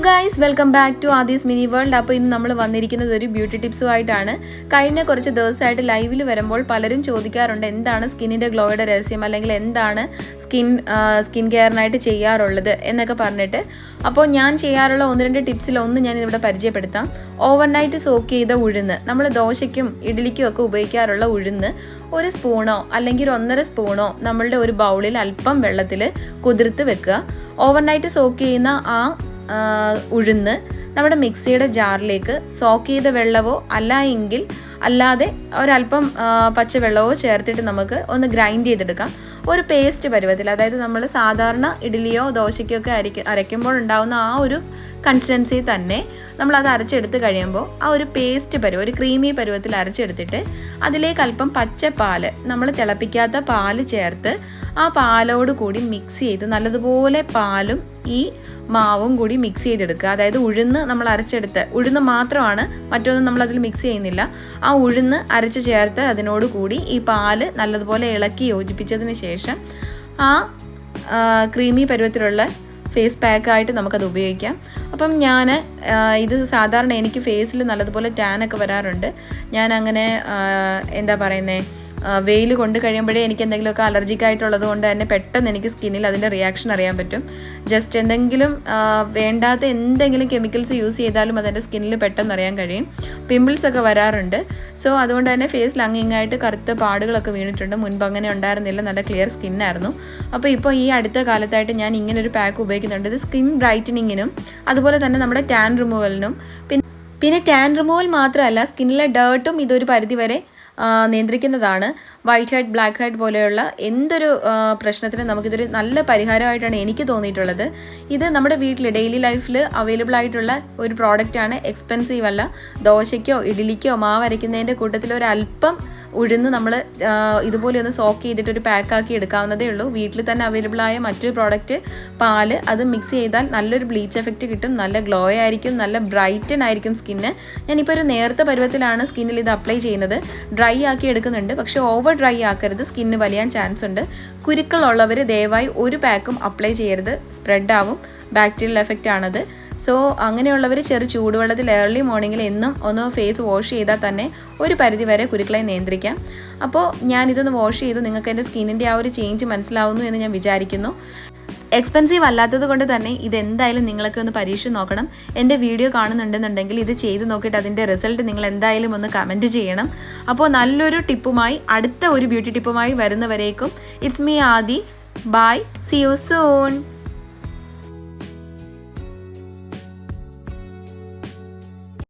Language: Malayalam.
Guys, welcome back to Aadhi's mini world. അപ്പോൾ ഇന്ന് നമ്മൾ വന്നിരിക്കുന്നത് ഒരു ബ്യൂട്ടി ടിപ്സുമായിട്ടാണ്. കഴിഞ്ഞ കുറച്ച് ദിവസമായിട്ട് ലൈവിൽ വരുമ്പോൾ പലരും ചോദിക്കാറുണ്ട് എന്താണ് സ്കിന്നിൻ്റെ ഗ്ലോയുടെ രഹസ്യം, അല്ലെങ്കിൽ എന്താണ് സ്കിൻ കെയറിനായിട്ട് ചെയ്യാറുള്ളത് എന്നൊക്കെ പറഞ്ഞിട്ട്. അപ്പോൾ ഞാൻ ചെയ്യാറുള്ള ഒന്ന് രണ്ട് ടിപ്സിലൊന്ന് ഞാൻ ഇവിടെ പരിചയപ്പെടുത്താം. ഓവർനൈറ്റ് സോക്ക് ചെയ്ത ഉഴുന്ന്, നമ്മൾ ദോശയ്ക്കും ഇഡ്ഡലിക്കും ഒക്കെ ഉപയോഗിക്കാറുള്ള ഉഴുന്ന്, ഒരു സ്പൂണോ അല്ലെങ്കിൽ 1.5 സ്പൂണോ നമ്മളുടെ ഒരു ബൗളിൽ അല്പം വെള്ളത്തിൽ കുതിർത്ത് വെക്കുക. ഓവർനൈറ്റ് സോക്ക് ചെയ്യുന്ന ആ ഉഴുന്ന് നമ്മുടെ മിക്സിയുടെ ജാറിലേക്ക് സോക്ക് ചെയ്ത വെള്ളമോ അല്ലാതെ ഒരല്പം പച്ചവെള്ളമോ ചേർത്തിട്ട് നമുക്ക് ഒന്ന് ഗ്രൈൻഡ് ചെയ്തെടുക്കാം. ഒരു പേസ്റ്റ് പരുവത്തിൽ, അതായത് നമ്മൾ സാധാരണ ഇഡ്ഡലിയോ ദോശയ്ക്കോ ഒക്കെ അരയ്ക്കുമ്പോൾ ഉണ്ടാകുന്ന ആ ഒരു കൺസിസ്റ്റൻസി തന്നെ നമ്മളത് അരച്ചെടുത്ത് കഴിയുമ്പോൾ ആ ഒരു പേസ്റ്റ് പരുവം, ഒരു ക്രീമി പരുവത്തിൽ അരച്ചെടുത്തിട്ട് അതിലേക്ക് അല്പം പച്ചപ്പാല്, നമ്മൾ തിളപ്പിക്കാത്ത പാല് ചേർത്ത് ആ പാലോട് കൂടി മിക്സ് ചെയ്ത് നല്ലതുപോലെ പാലും ഈ മാവും കൂടി മിക്സ് ചെയ്തെടുക്കുക. അതായത് ഉഴുന്ന് നമ്മൾ അരച്ചെടുത്ത് ഉഴുന്ന് മാത്രമാണ്, മറ്റൊന്നും നമ്മളതിൽ മിക്സ് ചെയ്യുന്നില്ല. ആ ഉഴുന്ന് അരച്ച് ചേർത്ത് അതിനോട് കൂടി ഈ പാല് നല്ലതുപോലെ ഇളക്കി യോജിപ്പിച്ചതിന് ശേഷം ആ ക്രീമി പരുവത്തിലുള്ള ഫേസ് പാക്കായിട്ട് നമുക്കത് ഉപയോഗിക്കാം. അപ്പം ഇത് സാധാരണ എനിക്ക് ഫേസിൽ നല്ലതുപോലെ ടാനൊക്കെ വരാറുണ്ട്. ഞാൻ അങ്ങനെ വെയിൽ കൊണ്ട് കഴിയുമ്പോഴേ എനിക്ക് എന്തെങ്കിലുമൊക്കെ അലർജിക് ആയിട്ടുള്ളത് കൊണ്ട് തന്നെ പെട്ടെന്ന് എനിക്ക് സ്കിന്നിൽ അതിൻ്റെ റിയാക്ഷൻ അറിയാൻ പറ്റും. ജസ്റ്റ് എന്തെങ്കിലും വേണ്ടാത്ത എന്തെങ്കിലും കെമിക്കൽസ് യൂസ് ചെയ്താലും അതെൻ്റെ സ്കിന്നിൽ പെട്ടെന്ന് അറിയാൻ കഴിയും. പിമ്പിൾസ് ഒക്കെ വരാറുണ്ട്. സോ അതുകൊണ്ട് തന്നെ ഫേസിൽ അങ്ങിങ്ങായിട്ട് കറുത്ത പാടുകളൊക്കെ വീണിട്ടുണ്ട്. മുൻപ് അങ്ങനെ ഉണ്ടായിരുന്നില്ല, നല്ല ക്ലിയർ സ്കിന്നായിരുന്നു. അപ്പോൾ ഇപ്പോൾ ഈ അടുത്ത കാലത്തായിട്ട് ഞാൻ ഇങ്ങനൊരു പാക്ക് ഉപയോഗിക്കുന്നുണ്ട്. ഇത് സ്കിൻ ബ്രൈറ്റനിങ്ങിനും അതുപോലെ തന്നെ നമ്മുടെ ടാൻ റിമൂവലിനും, പിന്നെ ടാൻ റിമൂവൽ മാത്രമല്ല, സ്കിന്നിലെ ഡേർട്ടും ഇതൊരു പരിധിവരെ നിയന്ത്രിക്കുന്നതാണ്. വൈറ്റ് ഹെഡ്, ബ്ലാക്ക് ഹെഡ് പോലെയുള്ള എന്തൊരു പ്രശ്നത്തിനും നമുക്കിതൊരു നല്ല പരിഹാരമായിട്ടാണ് എനിക്ക് തോന്നിയിട്ടുള്ളത്. ഇത് നമ്മുടെ വീട്ടിൽ ഡെയിലി ലൈഫിൽ അവൈലബിൾ ആയിട്ടുള്ള ഒരു പ്രോഡക്റ്റാണ്. എക്സ്പെൻസീവ് അല്ല. ദോശയ്ക്കോ ഇഡ്ഡലിക്കോ മാവ് അരയ്ക്കുന്നതിൻ്റെ കൂട്ടത്തിൽ ഒരല്പം ഉഴുന്ന് നമ്മൾ ഇതുപോലെ ഒന്ന് സോക്ക് ചെയ്തിട്ട് ഒരു പാക്കാക്കി എടുക്കാവുന്നതേ ഉള്ളൂ. വീട്ടിൽ തന്നെ അവൈലബിൾ ആയ മറ്റൊരു പ്രോഡക്റ്റ് പാല്, അത് മിക്സ് ചെയ്താൽ നല്ലൊരു ബ്ലീച്ച് എഫക്റ്റ് കിട്ടും, നല്ല ഗ്ലോ ആയിരിക്കും, നല്ല ബ്രൈറ്റൻ ആയിരിക്കും സ്കിന്ന്. ഞാനിപ്പോൾ ഒരു നേർത്ത പരുവത്തിലാണ് സ്കിന്നിൽ ഇത് അപ്ലൈ ചെയ്യുന്നത്. ഡ്രൈ ആക്കി എടുക്കുന്നുണ്ട്, പക്ഷേ ഓവർ ഡ്രൈ ആക്കരുത്, സ്കിന്ന് വലിയാൻ ചാൻസ് ഉണ്ട്. കുരുക്കളുള്ളവർ ദയവായി ഒരു പാക്കും അപ്ലൈ ചെയ്യരുത്, സ്പ്രെഡ് ആവും, ബാക്ടീരിയൽ എഫക്റ്റ് ആണത്. സോ അങ്ങനെയുള്ളവർ ചൂടുവെള്ളത്തിൽ ഏർലി മോർണിംഗിൽ എന്നും ഒന്ന് ഫേസ് വാഷ് ചെയ്താൽ തന്നെ ഒരു പരിധി വരെ കുരുക്കളെ നിയന്ത്രിക്കാം. അപ്പോൾ ഞാനിതൊന്ന് വാഷ് ചെയ്തു, നിങ്ങൾക്ക് എൻ്റെ സ്കിന്നിൻ്റെ ആ ഒരു ചേഞ്ച് മനസ്സിലാവുന്നു എന്ന് ഞാൻ വിചാരിക്കുന്നു. എക്സ്പെൻസീവ് അല്ലാത്തത് കൊണ്ട് തന്നെ ഇതെന്തായാലും നിങ്ങളൊക്കെ ഒന്ന് പരീക്ഷിച്ച് നോക്കണം. എൻ്റെ വീഡിയോ കാണുന്നുണ്ടെന്നുണ്ടെങ്കിൽ ഇത് ചെയ്ത് നോക്കിയിട്ട് അതിൻ്റെ റിസൾട്ട് നിങ്ങൾ എന്തായാലും ഒന്ന് കമൻറ്റ് ചെയ്യണം. അപ്പോൾ നല്ലൊരു ടിപ്പുമായി, അടുത്ത ഒരു ബ്യൂട്ടി ടിപ്പുമായി വരുന്നവരേക്കും it's me Aadi. Bye, see you soon.